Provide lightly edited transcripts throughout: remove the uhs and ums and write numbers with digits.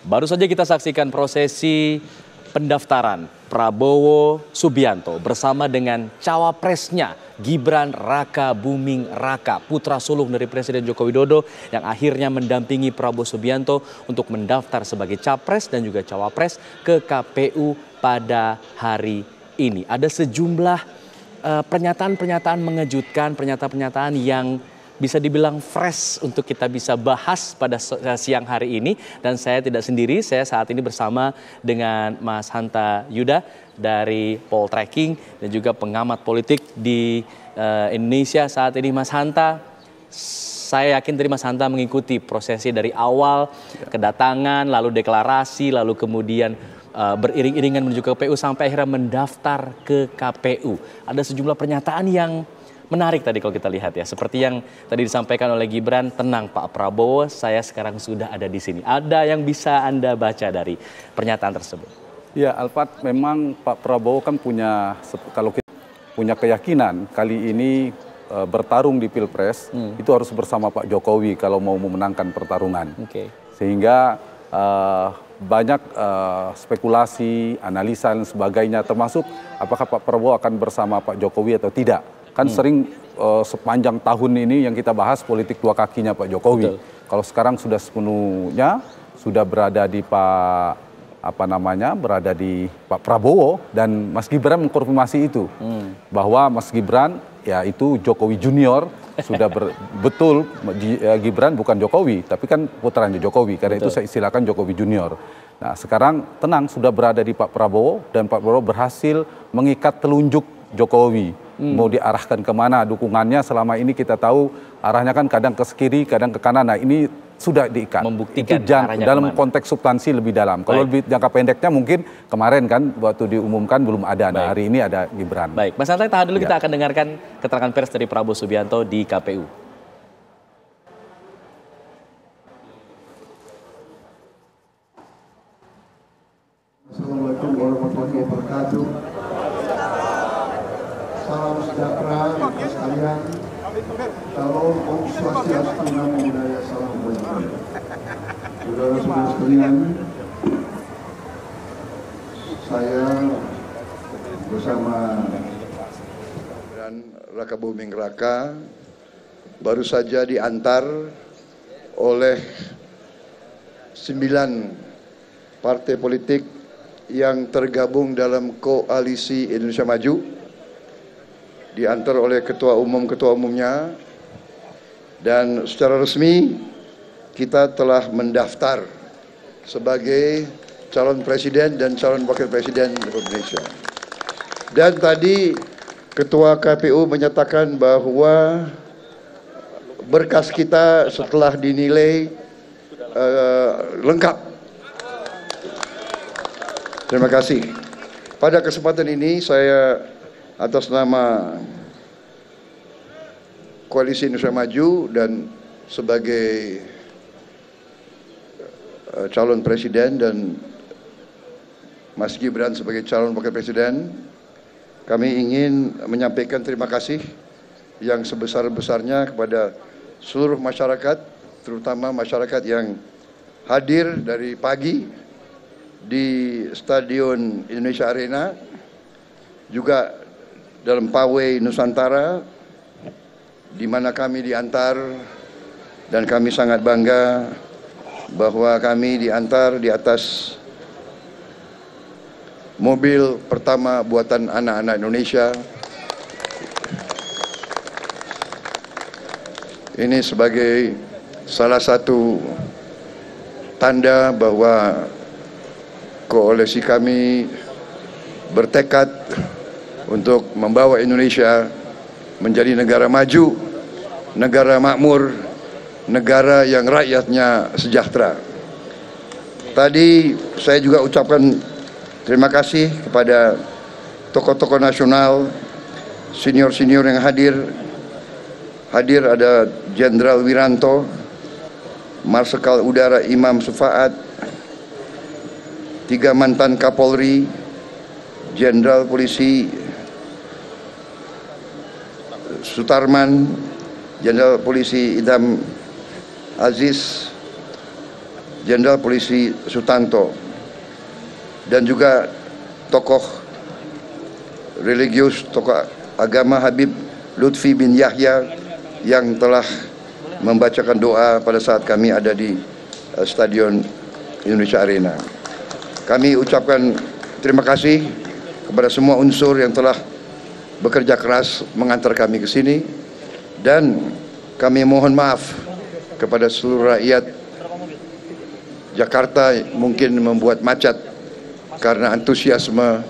Baru saja kita saksikan prosesi pendaftaran Prabowo Subianto bersama dengan cawapresnya Gibran Raka Buming Raka, putra sulung dari Presiden Joko Widodo yang akhirnya mendampingi Prabowo Subianto untuk mendaftar sebagai capres dan juga cawapres ke KPU pada hari ini. Ada sejumlah pernyataan-pernyataan mengejutkan, pernyataan-pernyataan yang bisa dibilang fresh untuk kita bisa bahas pada siang hari ini. Dan saya tidak sendiri, saya saat ini bersama dengan Mas Hanta Yuda dari Poltreking dan juga pengamat politik di Indonesia saat ini. Mas Hanta, saya yakin tadi Mas Hanta mengikuti prosesi dari awal kedatangan, lalu deklarasi, lalu kemudian beriring-iringan menuju ke KPU sampai akhirnya mendaftar ke KPU. Ada sejumlah pernyataan yang menarik tadi kalau kita lihat ya. Seperti yang tadi disampaikan oleh Gibran, tenang Pak Prabowo, saya sekarang sudah ada di sini. Ada yang bisa Anda baca dari pernyataan tersebut? Ya, Alfat, memang Pak Prabowo kan kalau kita punya keyakinan kali ini bertarung di Pilpres, itu harus bersama Pak Jokowi kalau mau memenangkan pertarungan. Sehingga banyak spekulasi, analisa dan sebagainya, termasuk apakah Pak Prabowo akan bersama Pak Jokowi atau tidak. Kan sering sepanjang tahun ini yang kita bahas politik dua kakinya Pak Jokowi. Betul. Kalau sekarang sudah sepenuhnya sudah berada di berada di Pak Prabowo, dan Mas Gibran mengkonfirmasi itu bahwa Mas Gibran ya itu Jokowi Junior sudah betul Gibran bukan Jokowi, tapi kan putranya Jokowi. Karena itu saya istilahkan Jokowi Junior. Nah sekarang tenang sudah berada di Pak Prabowo, dan Pak Prabowo berhasil mengikat telunjuk Jokowi. Mau diarahkan kemana dukungannya, selama ini kita tahu arahnya kan kadang ke kiri, kadang ke kanan. Nah ini sudah diikat. Membuktikan itu dalam konteks substansi lebih dalam. Kalau lebih jangka pendeknya mungkin kemarin kan waktu diumumkan belum ada. Nah hari ini ada Gibran. Baik, Mas Hanta, tahan dulu, kita akan dengarkan keterangan pers dari Prabowo Subianto di KPU. Assalamualaikum warahmatullahi wabarakatuh. Salam sejahtera untuk sekalian. Shalom, Om Swastiastu, Namo Buddhaya, Salam kebajikan. Saudara-saudara sekalian, saya bersama Gibran Raka Buming Raka baru saja diantar oleh 9 partai politik yang tergabung dalam koalisi Indonesia Maju, diantar oleh ketua umumnya, dan secara resmi kita telah mendaftar sebagai calon presiden dan calon wakil presiden Republik Indonesia. Dan tadi ketua KPU menyatakan bahwa berkas kita setelah dinilai lengkap. Terima kasih. Pada kesempatan ini saya atas nama Koalisi Indonesia Maju dan sebagai calon presiden dan Mas Gibran sebagai calon wakil presiden, kami ingin menyampaikan terima kasih yang sebesar-besarnya kepada seluruh masyarakat, terutama masyarakat yang hadir dari pagi di Stadion Indonesia Arena, juga dalam Pawai Nusantara, di mana kami diantar, dan kami sangat bangga bahwa kami diantar di atas mobil pertama buatan anak-anak Indonesia. Ini sebagai salah satu tanda bahwa koalisi kami bertekad untuk membawa Indonesia menjadi negara maju, negara makmur, negara yang rakyatnya sejahtera. Tadi saya juga ucapkan terima kasih kepada tokoh-tokoh nasional, senior-senior yang hadir. Hadir ada Jenderal Wiranto, Marsikal Udara Imam Sufaat, 3 mantan Kapolri, Jenderal Polisi Sutarman, Jenderal Polisi Idham Aziz, Jenderal Polisi Sutanto, dan juga tokoh religius, tokoh agama Habib Lutfi bin Yahya yang telah membacakan doa pada saat kami ada di Stadion Indonesia Arena. Kami ucapkan terima kasih kepada semua unsur yang telah bekerja keras mengantar kami ke sini, dan kami mohon maaf kepada seluruh rakyat Jakarta mungkin membuat macet karena antusiasme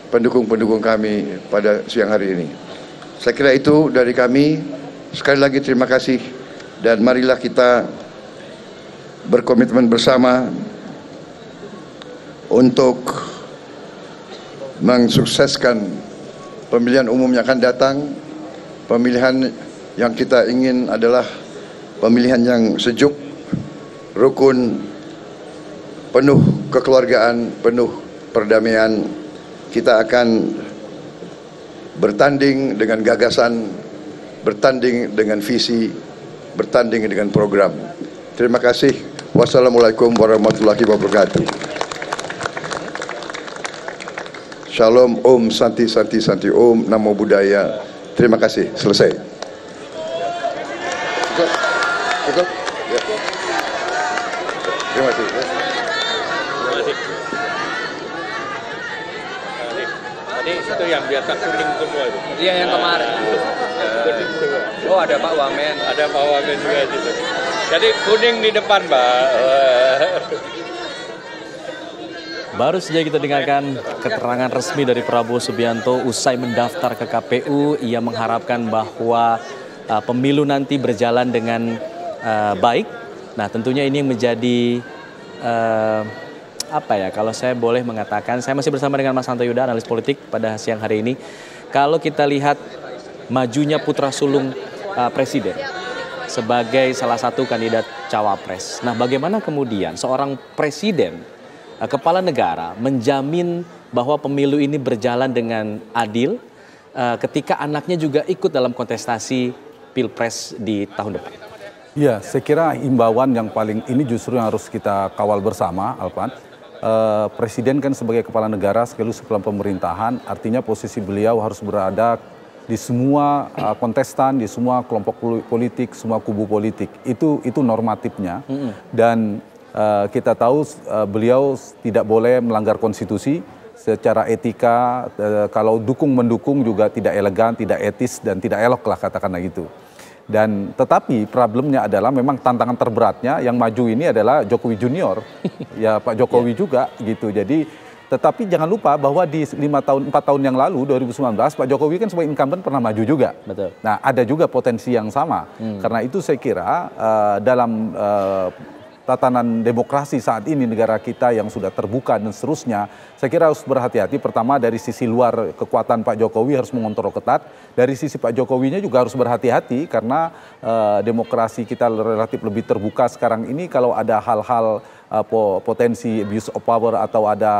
pendukung-pendukung kami pada siang hari ini. Saya kira itu dari kami. Sekali lagi terima kasih, dan marilah kita berkomitmen bersama untuk mensukseskan pemilihan umum yang akan datang. Pemilihan yang kita ingin adalah pemilihan yang sejuk, rukun, penuh kekeluargaan, penuh perdamaian. Kita akan bertanding dengan gagasan, bertanding dengan visi, bertanding dengan program. Terima kasih. Wassalamualaikum warahmatullahi wabarakatuh. Shalom, Om, Santi, Santi, Santi, Om, Namo Buddhaya. Terima kasih. Selesai. Cukup? Ya. Terima kasih. Tadi itu yang biasa kuning semua itu. Iya, yang kemarin. Oh, ada Pak Wamen. Ada Pak Wamen juga di situ. Jadi kuning di depan, Mbak. Baru saja kita dengarkan keterangan resmi dari Prabowo Subianto usai mendaftar ke KPU. Ia mengharapkan bahwa pemilu nanti berjalan dengan baik. Nah, tentunya ini menjadi apa ya, kalau saya boleh mengatakan, saya masih bersama dengan Mas Hanto Yuda, analis politik pada siang hari ini. Kalau kita lihat majunya putra sulung presiden sebagai salah satu kandidat cawapres. Nah, bagaimana kemudian seorang presiden, kepala negara menjamin bahwa pemilu ini berjalan dengan adil ketika anaknya juga ikut dalam kontestasi Pilpres di tahun depan? Ya, saya kira imbauan yang paling ini justru yang harus kita kawal bersama, Alpan. Presiden kan sebagai kepala negara sekaligus kepala pemerintahan, artinya posisi beliau harus berada di semua kontestan, di semua kelompok politik, semua kubu politik. Itu normatifnya. Dan kita tahu beliau tidak boleh melanggar konstitusi. Secara etika, kalau dukung-mendukung juga tidak elegan, tidak etis, dan tidak elok lah, katakanlah gitu. Dan tetapi problemnya adalah memang tantangan terberatnya yang maju ini adalah Jokowi Junior, ya Pak Jokowi juga gitu. Jadi tetapi jangan lupa bahwa di 4 tahun yang lalu 2019 Pak Jokowi kan sebagai incumbent pernah maju juga. Betul. Nah, ada juga potensi yang sama. Karena itu saya kira dalam tatanan demokrasi saat ini negara kita yang sudah terbuka dan seterusnya, saya kira harus berhati-hati. Pertama, dari sisi luar kekuatan Pak Jokowi harus mengontrol ketat. Dari sisi Pak Jokowinya juga harus berhati-hati karena demokrasi kita relatif lebih terbuka sekarang ini. Kalau ada hal-hal potensi abuse of power atau ada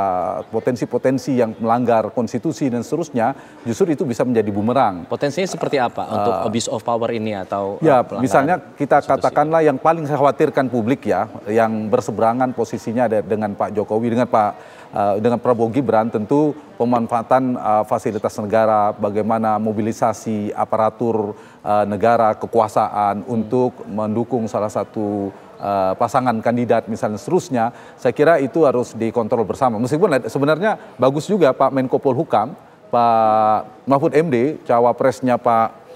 potensi-potensi yang melanggar konstitusi dan seterusnya, justru itu bisa menjadi bumerang. Potensinya seperti apa untuk abuse of power ini atau ya, misalnya kita katakanlah yang paling saya khawatirkan publik ya, yang berseberangan posisinya dengan Pak Jokowi, dengan Prabowo Gibran, tentu pemanfaatan fasilitas negara, bagaimana mobilisasi aparatur negara, kekuasaan untuk mendukung salah satu pasangan kandidat misalnya seterusnya. Saya kira itu harus dikontrol bersama. Meskipun sebenarnya bagus juga Pak Menko Polhukam, Pak Mahfud MD, cawapresnya Pak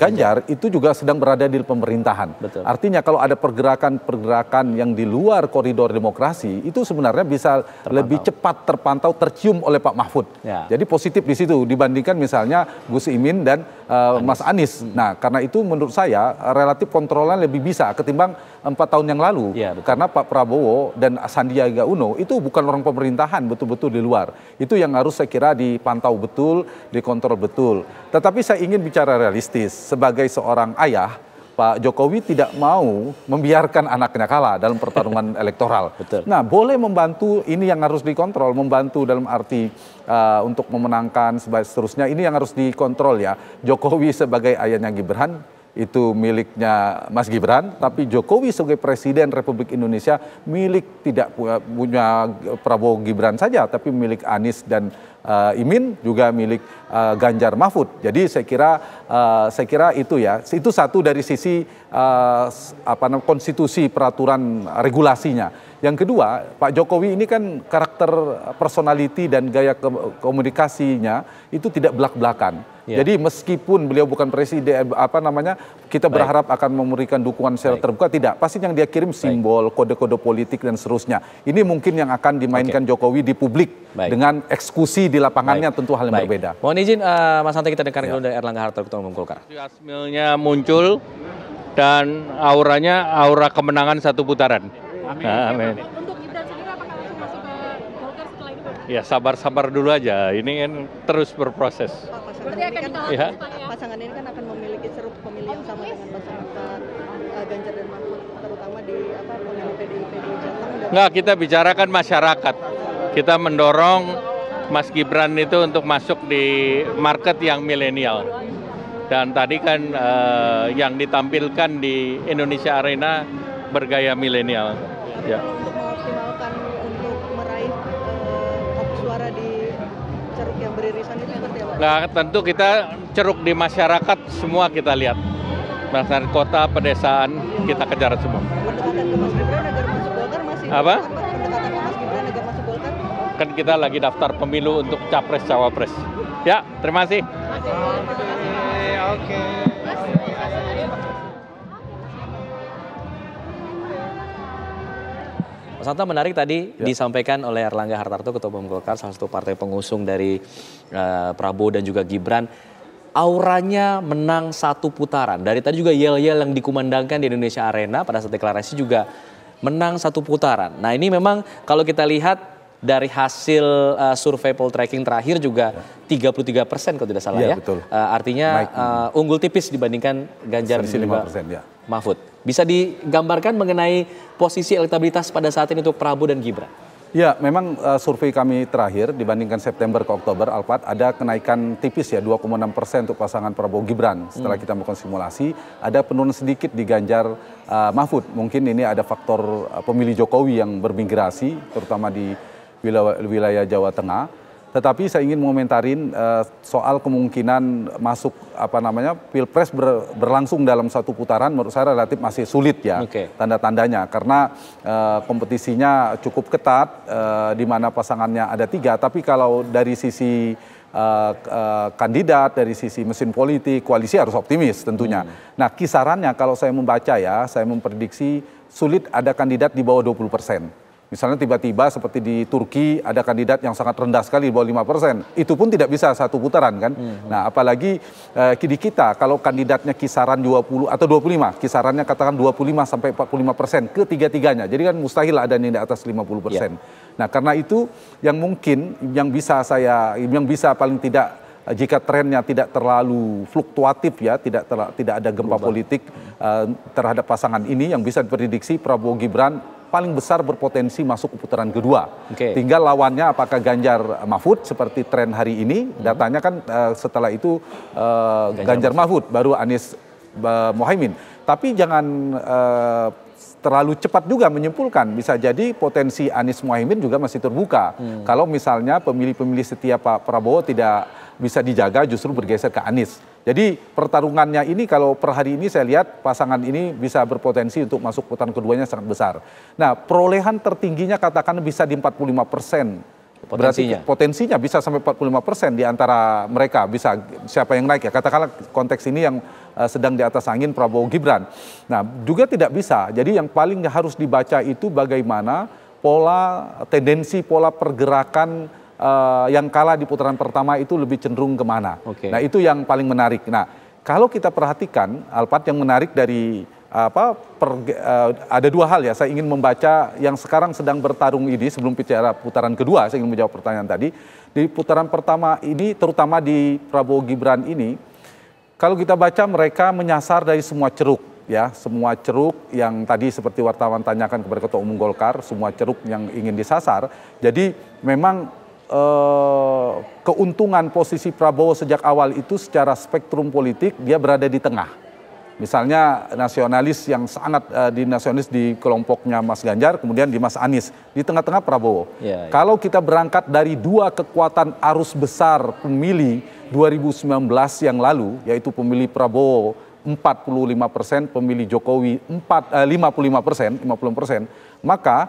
Ganjar, itu juga sedang berada di pemerintahan. Betul. Artinya kalau ada pergerakan-pergerakan yang di luar koridor demokrasi, itu sebenarnya bisa lebih cepat terpantau, tercium oleh Pak Mahfud. Ya. Jadi positif di situ dibandingkan misalnya Gus Imin dan Mas Anies. Nah, karena itu menurut saya relatif kontrolnya lebih bisa ketimbang 4 tahun yang lalu. Ya, karena Pak Prabowo dan Sandiaga Uno itu bukan orang pemerintahan, betul-betul di luar. Itu yang harus saya kira dipantau betul, dikontrol betul. Tetapi saya ingin bicara realistis. Sebagai seorang ayah, Pak Jokowi tidak mau membiarkan anaknya kalah dalam pertarungan elektoral. Betul. Nah, boleh membantu, ini yang harus dikontrol, membantu dalam arti untuk memenangkan seterusnya, ini yang harus dikontrol ya. Jokowi sebagai ayahnya Gibran, itu miliknya Mas Gibran, tapi Jokowi sebagai Presiden Republik Indonesia tidak punya Prabowo Gibran saja, tapi milik Anies dan Imin, juga milik Ganjar Mahfud. Jadi saya kira itu ya, itu satu dari sisi konstitusi, peraturan, regulasinya. Yang kedua, Pak Jokowi ini kan karakter personality dan gaya komunikasinya itu tidak belak-belakan. Jadi meskipun beliau bukan presiden, kita berharap akan memberikan dukungan secara terbuka, tidak. Pasti yang dia kirim simbol, kode-kode politik dan seterusnya. Ini mungkin yang akan dimainkan Jokowi di publik dengan eksekusi di lapangannya, tentu hal yang berbeda. Mohon izin Mas Hanta, kita dengarkan dulu dari Erlangga Hartarto, Ketua Umum Golkar. Asmilnya muncul dan auranya aura kemenangan satu putaran. Amin. Amin. Untuk Gibran sendiri apakah langsung masuk ke Golkar setelah itu? Ya sabar-sabar dulu aja, ini kan terus berproses. Berarti akan ditahan ya. Pasangan ini kan akan memiliki ceruk pemilih yang sama dengan pasangan Pak Ganjar dan Mahfud, terutama di pemilih PDIP di Jateng. Enggak, kita bicarakan masyarakat. Kita mendorong Mas Gibran itu untuk masuk di market yang milenial. Dan tadi kan yang ditampilkan di Indonesia Arena bergaya milenial. Ya. Untuk mengoptimalkan untuk meraih suara di ceruk yang beririsan itu seperti apa? Nah, tentu kita ceruk di masyarakat semua kita lihat. Masyarakat kota, pedesaan, kita kejar semua. Pendekatan ke Mas Gibran agar masuk Golkar masih? Apa? Pendekatan ke Mas Gibran agar masuk Golkar? Kan kita lagi daftar pemilu untuk capres-cawapres. Ya, terima kasih. Oke. Mas Hanta, menarik tadi disampaikan oleh Erlangga Hartarto, Ketua Umum Golkar, salah satu partai pengusung dari Prabowo dan juga Gibran. Auranya menang satu putaran. Dari tadi juga yel-yel yang dikumandangkan di Indonesia Arena pada saat deklarasi juga menang satu putaran. Nah ini memang kalau kita lihat dari hasil survei poltreking terakhir juga 33% kalau tidak salah ya. Betul. Artinya unggul tipis dibandingkan Ganjar dan juga Mahfud. Bisa digambarkan mengenai posisi elektabilitas pada saat ini untuk Prabowo dan Gibran? Ya, memang survei kami terakhir dibandingkan September ke Oktober, Alpat, ada kenaikan tipis ya, 2,6% untuk pasangan Prabowo Gibran. Setelah kita melakukan simulasi, ada penurunan sedikit di Ganjar Mahfud. Mungkin ini ada faktor pemilih Jokowi yang bermigrasi, terutama di wilayah Jawa Tengah. Tetapi saya ingin mengomentarin soal kemungkinan masuk Pilpres berlangsung dalam satu putaran, menurut saya relatif masih sulit ya tanda-tandanya, karena kompetisinya cukup ketat, di mana pasangannya ada 3. Tapi kalau dari sisi kandidat, dari sisi mesin politik, koalisi harus optimis tentunya. Nah kisarannya kalau saya membaca ya, saya memprediksi sulit ada kandidat di bawah 20%. Misalnya tiba-tiba seperti di Turki ada kandidat yang sangat rendah sekali di bawah 5%. Itu pun tidak bisa satu putaran kan. Nah apalagi di kita kalau kandidatnya kisaran 20 atau 25, kisarannya katakan 25 sampai 45% ketiga-tiganya. Jadi kan mustahil ada yang di atas 50%. Nah karena itu yang mungkin yang bisa paling tidak, jika trennya tidak terlalu fluktuatif ya, tidak ada gempa politik terhadap pasangan ini, yang bisa diprediksi Prabowo Gibran paling besar berpotensi masuk ke putaran kedua. Tinggal lawannya apakah Ganjar Mahfud seperti tren hari ini, datanya kan setelah itu Ganjar Mahfud, baru Anies Mohaimin. Tapi jangan terlalu cepat juga menyimpulkan, bisa jadi potensi Anies Mohaimin juga masih terbuka. Kalau misalnya pemilih-pemilih setia Pak Prabowo tidak bisa dijaga, justru bergeser ke Anies. Jadi pertarungannya ini kalau per hari ini saya lihat pasangan ini bisa berpotensi untuk masuk putaran keduanya sangat besar. Nah perolehan tertingginya katakan bisa di 45%. Berarti potensinya bisa sampai 45% di antara mereka, bisa siapa yang naik ya. Katakanlah konteks ini yang sedang di atas angin Prabowo Gibran. Nah juga tidak bisa, jadi yang paling harus dibaca itu bagaimana tendensi pola pergerakan yang kalah di putaran pertama itu lebih cenderung kemana. Nah itu yang paling menarik. Nah kalau kita perhatikan Alpat, yang menarik dari ada dua hal ya, saya ingin membaca yang sekarang sedang bertarung ini sebelum bicara putaran kedua. Saya ingin menjawab pertanyaan tadi. Di putaran pertama ini, terutama di Prabowo Gibran ini, kalau kita baca mereka menyasar dari semua ceruk ya, semua ceruk yang tadi seperti wartawan tanyakan kepada Ketua Umum Golkar, semua ceruk yang ingin disasar. Jadi memang keuntungan posisi Prabowo sejak awal itu secara spektrum politik dia berada di tengah. Misalnya nasionalis yang sangat nasionalis di kelompoknya Mas Ganjar, kemudian di Mas Anies, di tengah-tengah Prabowo. Kalau kita berangkat dari dua kekuatan arus besar pemilih 2019 yang lalu, yaitu pemilih Prabowo 45%, pemilih Jokowi 55%, maka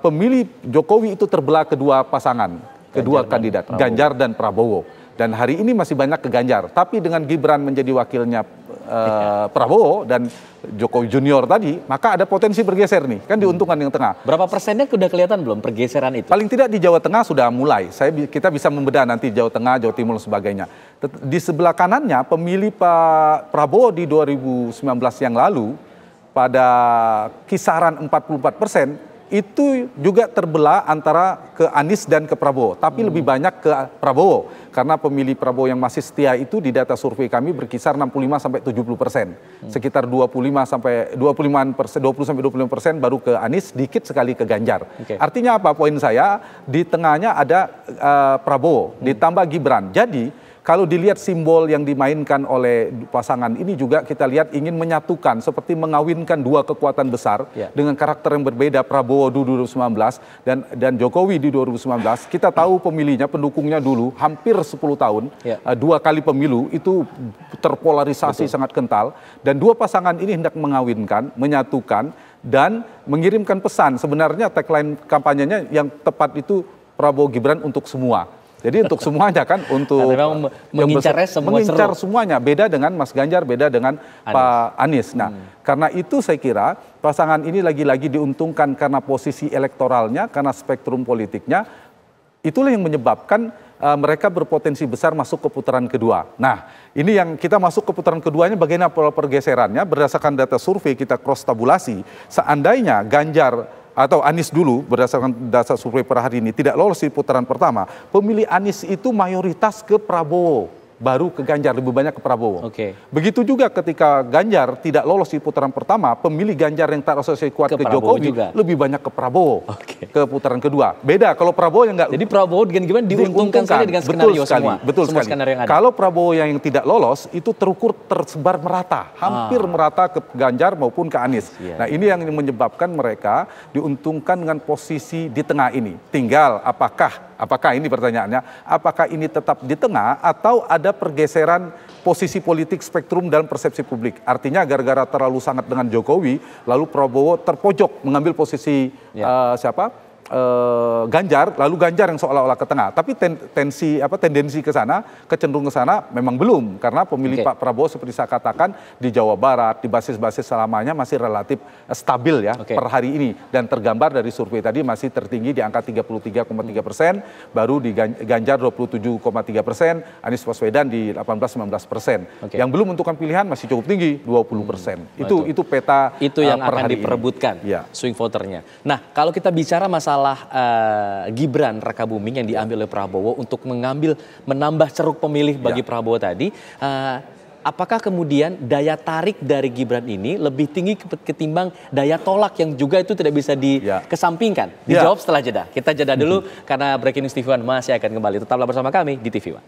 pemilih Jokowi itu terbelah kedua pasangan, kedua kandidat, Ganjar dan Prabowo. Dan hari ini masih banyak ke Ganjar, tapi dengan Gibran menjadi wakilnya Prabowo dan Jokowi Junior tadi, maka ada potensi bergeser nih, kan diuntungkan yang tengah. Berapa persennya sudah kelihatan belum pergeseran itu? Paling tidak di Jawa Tengah sudah mulai. Kita bisa membedah nanti Jawa Tengah, Jawa Timur dan sebagainya. Di sebelah kanannya pemilih Pak Prabowo di 2019 yang lalu pada kisaran 44%. Itu juga terbelah antara ke Anies dan ke Prabowo, tapi lebih banyak ke Prabowo karena pemilih Prabowo yang masih setia itu di data survei kami berkisar 65-70%, sekitar 20-25% baru ke Anies, dikit sekali ke Ganjar. Artinya apa? Poin saya di tengahnya ada Prabowo ditambah Gibran. Jadi kalau dilihat simbol yang dimainkan oleh pasangan ini juga kita lihat ingin menyatukan, seperti mengawinkan dua kekuatan besar dengan karakter yang berbeda. Prabowo di 2019 dan Jokowi di 2019. Kita tahu pemilihnya, pendukungnya dulu hampir 10 tahun, dua kali pemilu itu terpolarisasi sangat kental. Dan dua pasangan ini hendak mengawinkan, menyatukan dan mengirimkan pesan. Sebenarnya tagline kampanyenya yang tepat itu Prabowo Gibran untuk semua. Jadi untuk semuanya kan, untuk mengincar semuanya. Beda dengan Mas Ganjar, beda dengan Pak Anies. Nah, karena itu saya kira pasangan ini lagi-lagi diuntungkan karena posisi elektoralnya, karena spektrum politiknya. Itulah yang menyebabkan mereka berpotensi besar masuk ke putaran kedua. Nah, ini yang kita masuk ke putaran keduanya, bagaimana pola pergeserannya berdasarkan data survei kita cross tabulasi. Seandainya Ganjar atau Anies dulu berdasarkan data survei per hari ini tidak lolos di putaran pertama, pemilih Anies itu mayoritas ke Prabowo, baru ke Ganjar, lebih banyak ke Prabowo. Begitu juga ketika Ganjar tidak lolos di putaran pertama, pemilih Ganjar yang tak asosiasi kuat ke Jokowi juga lebih banyak ke Prabowo ke putaran kedua. Beda kalau Prabowo yang enggak. Jadi Prabowo dengan gimana diuntungkan saja dengan skenario semua. Betul sekali. Skenario yang ada. Kalau Prabowo yang tidak lolos itu terukur tersebar merata, hampir merata ke Ganjar maupun ke Anies. Nah, ini yang menyebabkan mereka diuntungkan dengan posisi di tengah ini. Tinggal apakah ini pertanyaannya, apakah ini tetap di tengah atau ada pergeseran posisi politik spektrum dalam persepsi publik. Artinya gara-gara terlalu sangat dengan Jokowi, lalu Prabowo terpojok mengambil posisi Ganjar, lalu Ganjar yang seolah-olah ke tengah. Tapi tendensi ke sana, kecenderungan ke sana memang belum. Karena pemilih Pak Prabowo seperti saya katakan di Jawa Barat, di basis-basis selamanya masih relatif stabil ya per hari ini. Dan tergambar dari survei tadi masih tertinggi di angka 33,3%, baru di Ganjar 27,3%, Anies Baswedan di 18-19%. Yang belum menentukan pilihan masih cukup tinggi, 20%. Itu peta itu yang akan diperebutkan swing voternya. Nah, kalau kita bicara masalah Gibran Rakabuming yang diambil oleh Prabowo untuk menambah ceruk pemilih bagi Prabowo tadi, apakah kemudian daya tarik dari Gibran ini lebih tinggi ketimbang daya tolak yang juga itu tidak bisa dikesampingkan? Dijawab setelah jeda. Kita jeda dulu karena Breaking News TV One masih akan kembali. Tetaplah bersama kami di TV One.